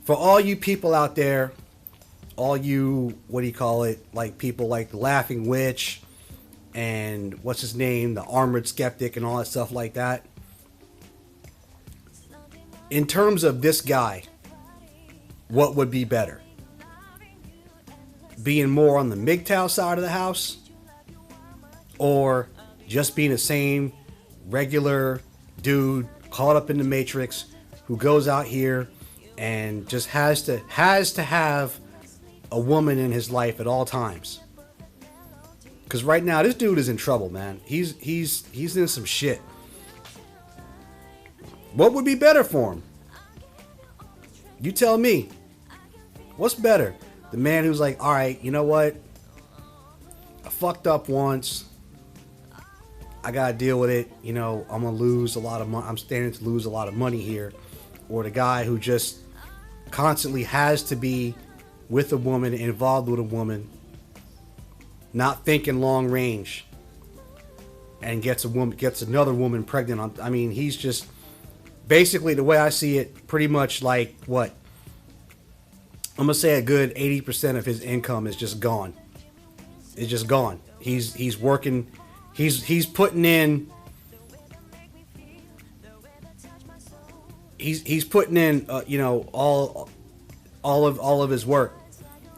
For all you people out there, all you, what do you call it, like people like the Laughing Witch and what's his name, the Armored Skeptic and all that stuff like that. In terms of this guy, what would be better? Being more on the MGTOW side of the house, or just being the same regular dude caught up in the Matrix who goes out here and just has to have a woman in his life at all times? Because right now this dude is in trouble, man. He's in some shit. What would be better for him? You tell me. What's better? The man who's like, all right, you know what? I fucked up once. I gotta deal with it. You know, I'm gonna lose a lot of money. I'm standing to lose a lot of money here. Or the guy who just constantly has to be with a woman, involved with a woman, not thinking long range, and gets another woman pregnant. I mean, he's just basically, the way I see it, pretty much like what? I'm gonna say a good 80% of his income is just gone. It's just gone. He's working. He's putting in. He's putting in. You know, all of his work,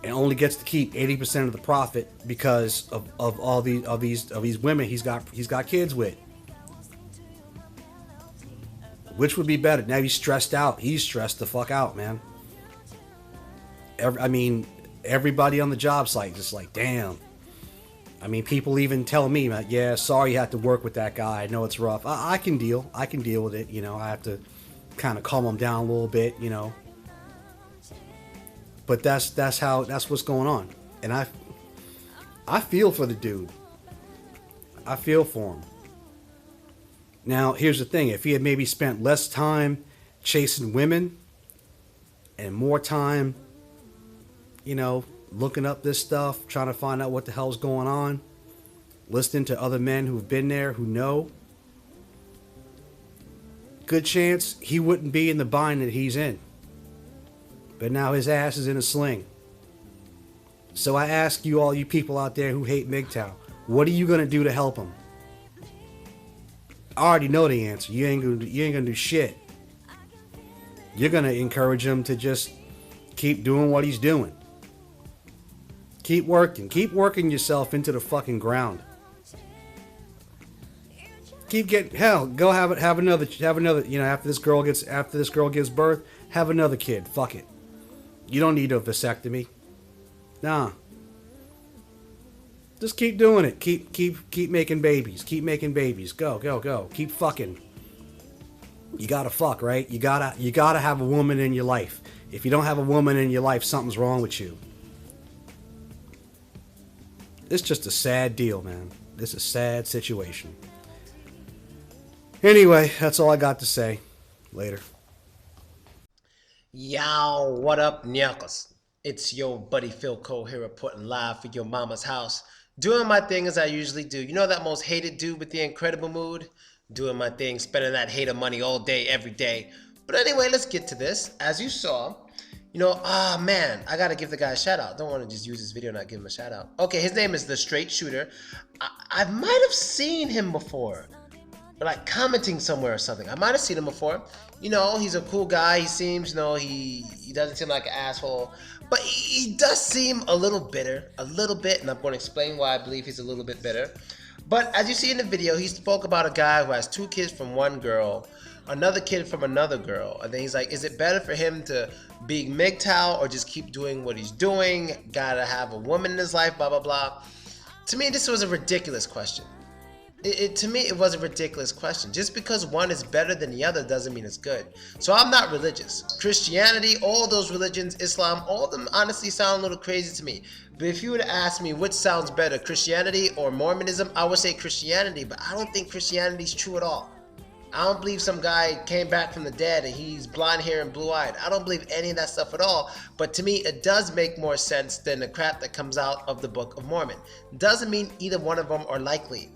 and only gets to keep 80% of the profit because of all these women he's got kids with. Which would be better? Now he's stressed out. He's stressed the fuck out, man. I mean, everybody on the job site just like, damn. I mean, people even tell me, yeah, sorry you had to work with that guy. I know it's rough. I can deal with it. You know, I have to kind of calm him down a little bit, you know. But that's what's going on. And I feel for the dude. I feel for him. Now, here's the thing. If he had maybe spent less time chasing women and more time, you know, looking up this stuff, trying to find out what the hell's going on, listening to other men who've been there, who know, good chance he wouldn't be in the bind that he's in. But now his ass is in a sling. So I ask you, all you people out there who hate MGTOW, what are you going to do to help him? I already know the answer. You ain't gonna do shit. You're gonna encourage him to just keep doing what he's doing. Keep working yourself into the fucking ground. Go have another, you know, after this girl gives birth, have another kid. Fuck it. You don't need a vasectomy. Nah. Just keep doing it. Keep making babies. Keep making babies. Go. Keep fucking. You gotta fuck, right? You gotta have a woman in your life. If you don't have a woman in your life, something's wrong with you. It's just a sad deal, man. It's a sad situation. Anyway, that's all I got to say. Later. Yow, what up, Nyakos? It's your buddy Philko here reporting live for your mama's house. Doing my thing as I usually do. You know that most hated dude with the incredible mood? Doing my thing, spending that hater money all day, every day. But anyway, let's get to this. As you saw, you know, man, I gotta give the guy a shout out. Don't want to just use this video and not give him a shout out. Okay, his name is The Straight Shooter. I might have seen him before. Like commenting somewhere or something. I might have seen him before. You know, he's a cool guy. He seems, you know, he doesn't seem like an asshole. But he does seem a little bitter. A little bit. And I'm going to explain why I believe he's a little bit bitter. But as you see in the video, he spoke about a guy who has 2 kids from one girl, another kid from another girl. And then he's like, is it better for him to be MGTOW or just keep doing what he's doing? Gotta have a woman in his life, blah, blah, blah. To me, this was a ridiculous question. To me, it was a ridiculous question. Just because one is better than the other doesn't mean it's good. So I'm not religious. Christianity, all those religions, Islam, all of them honestly sound a little crazy to me. But if you were to ask me which sounds better, Christianity or Mormonism, I would say Christianity, but I don't think Christianity is true at all. I don't believe some guy came back from the dead and he's blonde hair and blue-eyed. I don't believe any of that stuff at all. But to me, it does make more sense than the crap that comes out of the Book of Mormon. Doesn't mean either one of them are likely.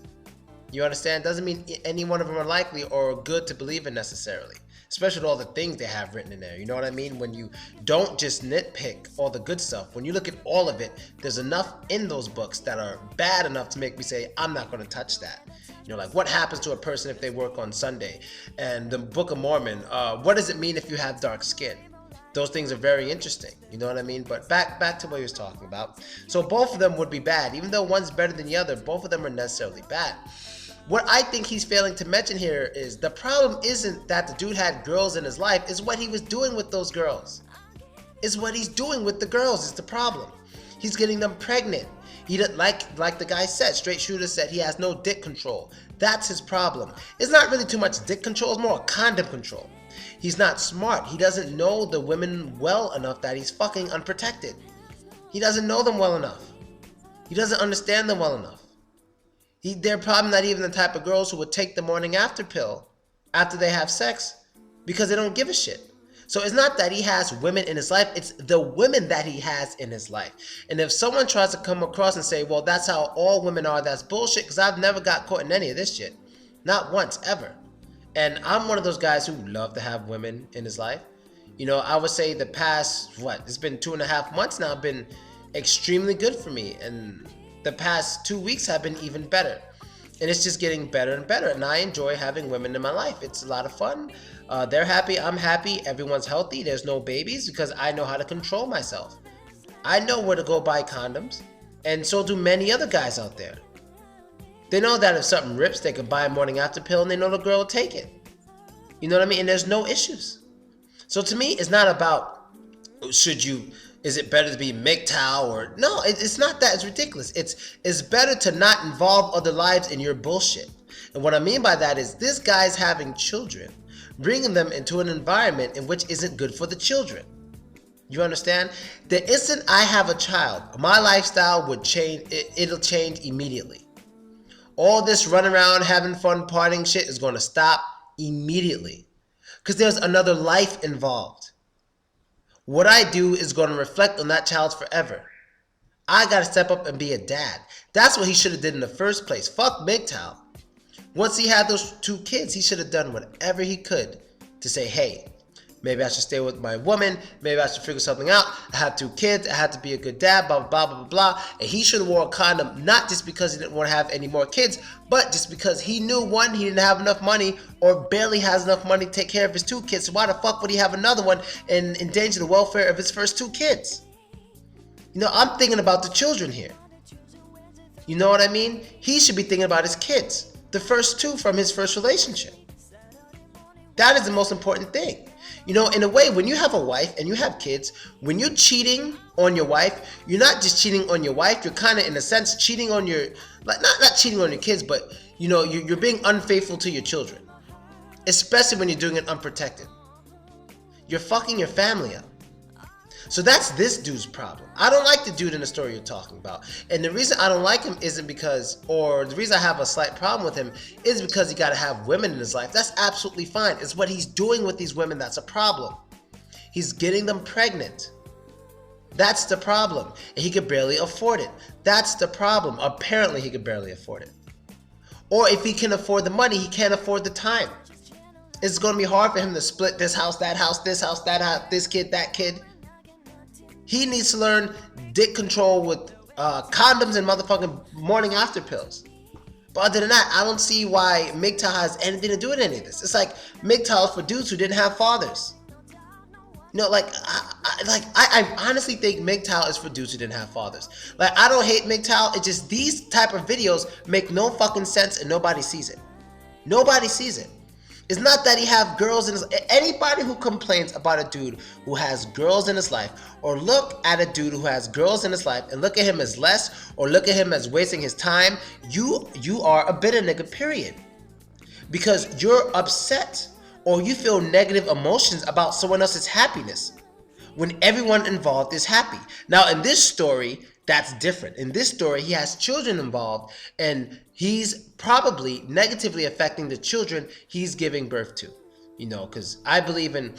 You understand? Doesn't mean any one of them are likely or good to believe in necessarily. especially with all the things they have written in there. You know what I mean? When you don't just nitpick all the good stuff, when you look at all of it, there's enough in those books that are bad enough to make me say, I'm not going to touch that. You know, like what happens to a person if they work on Sunday? And the Book of Mormon, what does it mean if you have dark skin? Those things are very interesting, you know what I mean? But back to what he was talking about. So both of them would be bad. Even though one's better than the other, both of them are necessarily bad. What I think he's failing to mention here is the problem isn't that the dude had girls in his life, it's what he was doing with those girls. It's what he's doing with the girls is the problem. He's getting them pregnant. He doesn't, like the guy said, Straight Shooter said, he has no dick control. That's his problem. It's not really too much dick control, it's more condom control. He's not smart. He doesn't know the women well enough that he's fucking unprotected. He doesn't know them well enough. He doesn't understand them well enough. They're probably not even the type of girls who would take the morning after pill after they have sex because they don't give a shit. So it's not that he has women in his life, it's the women that he has in his life. And if someone tries to come across and say, well, that's how all women are, that's bullshit, because I've never got caught in any of this shit. Not once, ever. And I'm one of those guys who love to have women in his life. You know, I would say the past, it's been 2.5 months now, been extremely good for me. And the past 2 weeks have been even better. And it's just getting better and better. And I enjoy having women in my life. It's a lot of fun. They're happy, I'm happy, everyone's healthy. There's no babies because I know how to control myself. I know where to go buy condoms. And so do many other guys out there. They know that if something rips, they can buy a morning after pill and they know the girl will take it. You know what I mean? And there's no issues. So to me, it's not about, is it better to be MGTOW or, no, it's not that. It's ridiculous. It's better to not involve other lives in your bullshit. And what I mean by that is this guy's having children, bringing them into an environment in which isn't good for the children. You understand? The instant I have a child, my lifestyle would change. It'll change immediately. All this run around, having fun, partying shit is going to stop immediately. Because there's another life involved. What I do is going to reflect on that child forever. I got to step up and be a dad. That's what he should have did in the first place. Fuck MGTOW. Once he had those 2 kids, he should have done whatever he could to say, hey, maybe I should stay with my woman. Maybe I should figure something out. I have 2 kids. I have to be a good dad, blah, blah, blah, blah, blah. And he should have worn a condom, not just because he didn't want to have any more kids, but just because he knew, one, he didn't have enough money or barely has enough money to take care of his 2 kids. So why the fuck would he have another one and endanger the welfare of his first 2 kids? You know, I'm thinking about the children here. You know what I mean? He should be thinking about his kids, the first 2 from his first relationship. That is the most important thing. You know, in a way, when you have a wife and you have kids, when you're cheating on your wife, you're not just cheating on your wife, you're kind of, in a sense, cheating on your, like, not cheating on your kids, but, you know, you're being unfaithful to your children. Especially when you're doing it unprotected. You're fucking your family up. So that's this dude's problem. I don't like the dude in the story you're talking about. And the reason I don't like him isn't because, or the reason I have a slight problem with him is because he got to have women in his life. That's absolutely fine. It's what he's doing with these women that's a problem. He's getting them pregnant. That's the problem. And he could barely afford it. That's the problem. Apparently he could barely afford it. Or if he can afford the money, he can't afford the time. It's going to be hard for him to split this house, that house, this house, that house, this kid, that kid. He needs to learn dick control with condoms and motherfucking morning after pills. But other than that, I don't see why MGTOW has anything to do with any of this. It's like MGTOW is for dudes who didn't have fathers. You know, I honestly think MGTOW is for dudes who didn't have fathers. Like, I don't hate MGTOW. It's just these type of videos make no fucking sense and nobody sees it. Nobody sees it. It's not that he have girls in his... Anybody who complains about a dude who has girls in his life, or look at a dude who has girls in his life and look at him as less, or look at him as wasting his time, you are a bitter nigga, period. Because you're upset, or you feel negative emotions about someone else's happiness, when everyone involved is happy. Now, in this story, that's different. In this story, he has children involved, and he's probably negatively affecting the children he's giving birth to. You know, because I believe in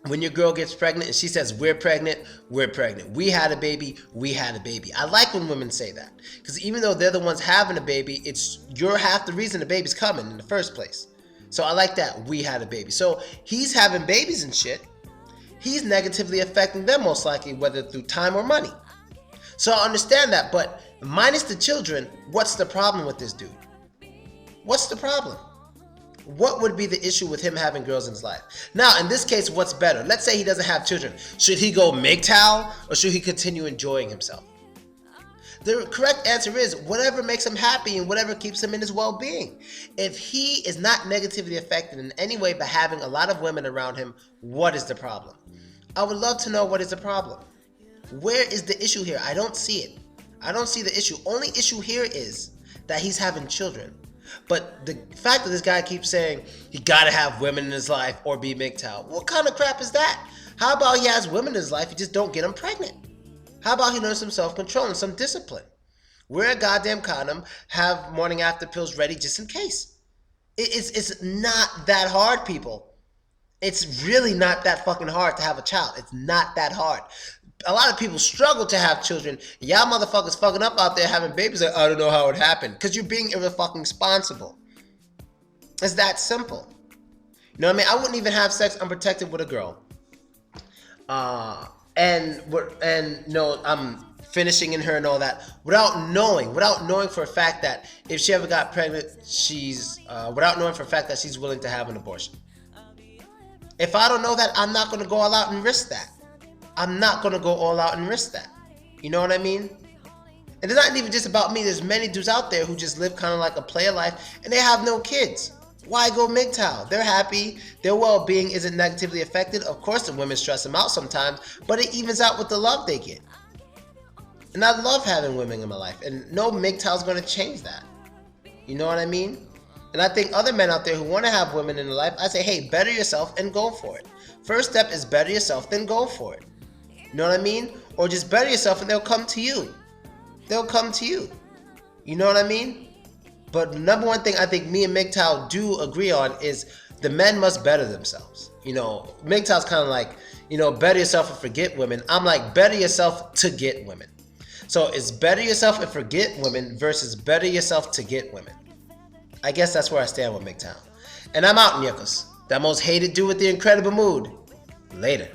when your girl gets pregnant and she says, we're pregnant, we're pregnant. We had a baby, we had a baby. I like when women say that. Because even though they're the ones having a baby, you're half the reason the baby's coming in the first place. So I like that we had a baby. So he's having babies and shit. He's negatively affecting them most likely, whether through time or money. So I understand that, but minus the children, what's the problem with this dude? What's the problem? What would be the issue with him having girls in his life? Now, in this case, what's better? Let's say he doesn't have children. Should he go MGTOW or should he continue enjoying himself? The correct answer is whatever makes him happy and whatever keeps him in his well-being. If he is not negatively affected in any way by having a lot of women around him, what is the problem? I would love to know what is the problem. Where is the issue here? I don't see it. I don't see the issue. Only issue here is that he's having children. But the fact that this guy keeps saying he gotta have women in his life or be MGTOW, what kind of crap is that? How about he has women in his life, he just don't get them pregnant? How about he learns some self-control and some discipline? Wear a goddamn condom, have morning after pills ready just in case. It's not that hard, people. It's really not that fucking hard to have a child. It's not that hard. A lot of people struggle to have children. Y'all motherfuckers fucking up out there having babies like, I don't know how it happened. Because you're being irresponsible. It's that simple. You know what I mean? I wouldn't even have sex unprotected with a girl. And no, I'm finishing in her and all that without knowing for a fact that if she ever got pregnant, without knowing for a fact that she's willing to have an abortion. If I don't know that, I'm not going to go all out and risk that. I'm not going to go all out and risk that. You know what I mean? And it's not even just about me. There's many dudes out there who just live kind of like a player life and they have no kids. Why go MGTOW? They're happy. Their well-being isn't negatively affected. Of course, the women stress them out sometimes, but it evens out with the love they get. And I love having women in my life. And no MGTOW is going to change that. You know what I mean? And I think other men out there who want to have women in their life, I say, hey, better yourself and go for it. First step is better yourself, then go for it. You know what I mean? Or just better yourself and they'll come to you. They'll come to you. You know what I mean? But the number one thing I think me and MGTOW do agree on is the men must better themselves. You know, MGTOW's kind of like, you know, better yourself and forget women. I'm like, better yourself to get women. So it's better yourself and forget women versus better yourself to get women. I guess that's where I stand with MGTOW. And I'm out, Nyakos. That most hated dude with the incredible mood. Later.